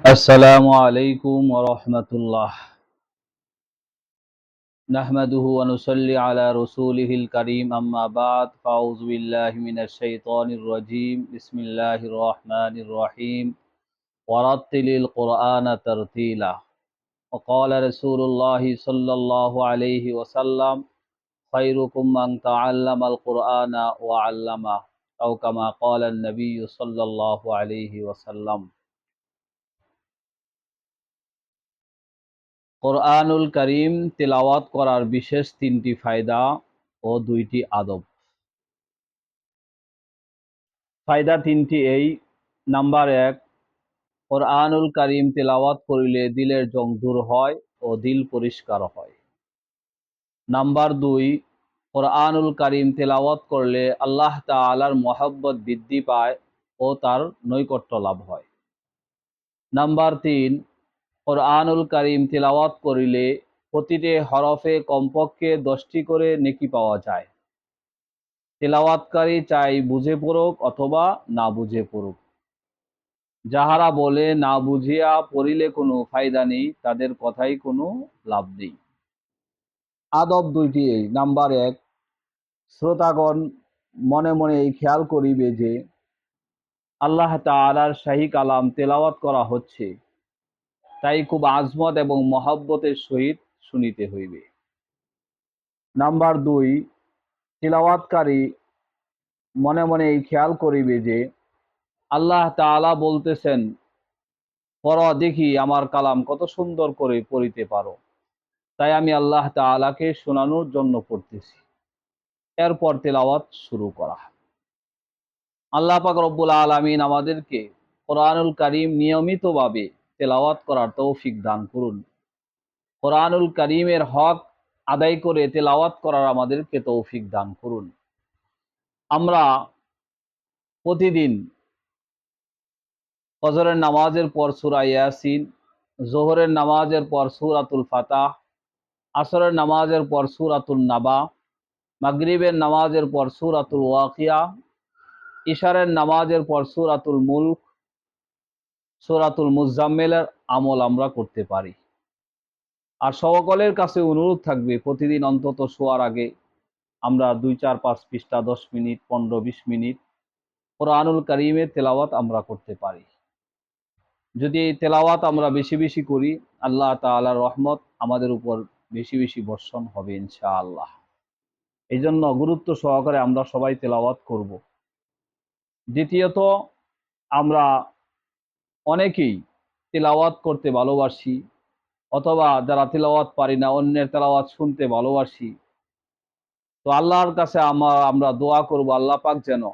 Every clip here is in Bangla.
আসসালামু আলাইকুম ওয়া রাহমাতুল্লাহ। নাহমাদুহু ওয়া নুসাল্লি আলা রাসূলিহিল কারীম, আম্মা বা'দ। ফাউযু বিল্লাহি মিনাশ শাইতানির রাজীম। বিসমিল্লাহির রহমানির রহিম। ওয়া রাত্তিলিল কুরআনা তারতিলা। ওয়া ক্বালা রাসূলুল্লাহি সাল্লাল্লাহু আলাইহি ওয়াসাল্লাম, খায়রুকুম মান তাআল্লামাল কুরআনা ওয়া 'আল্লামাহু, আও কামা ক্বালা an-নাবিয়্যু সাল্লাল্লাহু আলাইহি ওয়াসাল্লাম। কোরআনুল কারীম তিলাওয়াত করার বিশেষ ৩টি ফায়দা ও ২টি আদব। ফায়দা ৩টি এই: নাম্বার ১, কোরআনুল কারীম তিলাওয়াত করিলে দিলের জং দূর হয় ও দিল পরিষ্কার হয়। নাম্বার ২, কোরআনুল কারীম তিলাওয়াত করলে আল্লাহ তাআলার মহব্বত বৃদ্ধি পায় ও তার নৈকট্য লাভ হয়। নাম্বার ৩, কোরআনুল কারীম তিলাওয়াত করিলে প্রতিটি হরফে কমপক্ষে ১০টি করে নেকি পাওয়া যায়। তিলাওয়াতকারী চাই বুঝে পড়ুক অথবা না বুঝে পড়ুক। যাহারা বলে না বুঝিয়া পড়িলে কোনো ফায়দা নেই, তাদের কথাই কোনো লাভ নেই। আদব ২টি এই: নাম্বার ১, শ্রোতাগণ মনে মনে এই খেয়াল করিবে যে আল্লাহ তাআলার শাহী কালাম তেলাওয়াত করা হচ্ছে, তাই খুব আজমত এবং মহব্বতের সহিত শুনিতে হইবে। নাম্বার ২, তিলাওয়াতকারী মনে মনে এই খেয়াল করিবে যে আল্লাহ তাআলা বলতেছেন, পড়ো দেখি আমার কালাম কত সুন্দর করে পড়িতে পারো, তাই আমি আল্লাহ তাআলাকে শোনানোর জন্য পড়তেছি। এরপর তেলাওয়াত শুরু করা। আল্লাহ পাক রব্বুল আলামিন আমাদেরকে কোরআনুল কারীম নিয়মিতভাবে তেলাওয়াত করার তৌফিক দান করুন। কোরআনুল কারীমের হক আদায় করে তেলাওয়াত করার আমাদেরকে তৌফিক দান করুন। আমরা প্রতিদিন ফজরের নামাজের পর সূরা ইয়াসিন, যোহরের নামাজের পর সূরাতুল ফাতাহ, আসরের নামাজের পর সূরাতুন নাবা, মাগরিবের নামাজের পর সূরাতুল ওয়াকিয়া, ইশারের নামাজের পর সূরাতুল মুলক, সূরাতুল মুজাম্মিলের আমল আমরা করতে পারি। আর সকলের কাছে অনুরোধ থাকবে প্রতিদিন অন্তত শোয়ার আগে আমরা ২, ৪, ৫ পৃষ্ঠা ১০ মিনিট, ১৫, ২০ মিনিট কোরআনুল কারীমের তেলাওয়াত আমরা করতে পারি। যদি এই তেলাওয়াত আমরা বেশি বেশি করি, আল্লাহ তাআলার রহমত আমাদের উপর বেশি বেশি বর্ষণ হবে ইনশাআল্লাহ। এই জন্য গুরুত্ব সহকারে আমরা সবাই তেলাওয়াত করব। দ্বিতীয়ত, আমরা অনেকেই তিলাওয়াত করতে ভালোবাসি, অথবা যারা তিলাওয়াত পারি না অন্যের তেলাওয়াত শুনতে ভালোবাসি। তো আল্লাহর কাছে আমরা দোয়া করব, আল্লাহ পাক যেন,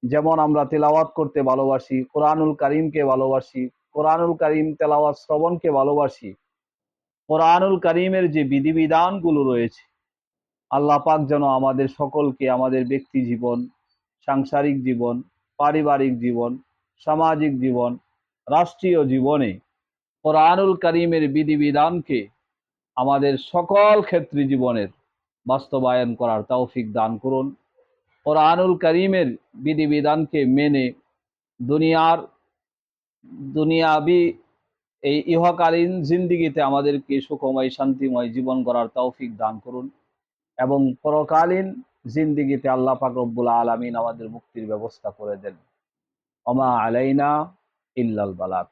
যেমন আমরা তিলাওয়াত করতে ভালোবাসি, কোরআনুল কারীমকে ভালোবাসি, কোরআনুল কারীম তেলাওয়াত শ্রবণকে ভালোবাসি, কোরআনুল কারীমের যে বিধিবিধানগুলো রয়েছে, আল্লাহ পাক যেন আমাদের সকলকে আমাদের ব্যক্তি জীবন, সাংসারিক জীবন, পারিবারিক জীবন, সামাজিক জীবন, রাষ্ট্রীয় জীবনে কোরআনুল কারীমের বিধিবিধানকে আমাদের সকল ক্ষেত্রে জীবনের বাস্তবায়ন করার তৌফিক দান করুন। কোরআনুল কারীমের বিধিবিধানকে মেনে দুনিয়ার দুনিয়াবি এই ইহকালীন জিন্দিগিতে আমাদেরকে সুখময় শান্তিময় জীবন গড়ার তৌফিক দান করুন, এবং পরকালীন জিন্দিগিতে আল্লাহ পাক রব্বুল আলামিন আমাদের মুক্তির ব্যবস্থা করে দেন। ওমা আলাইনা ইল্লাল বালাগ।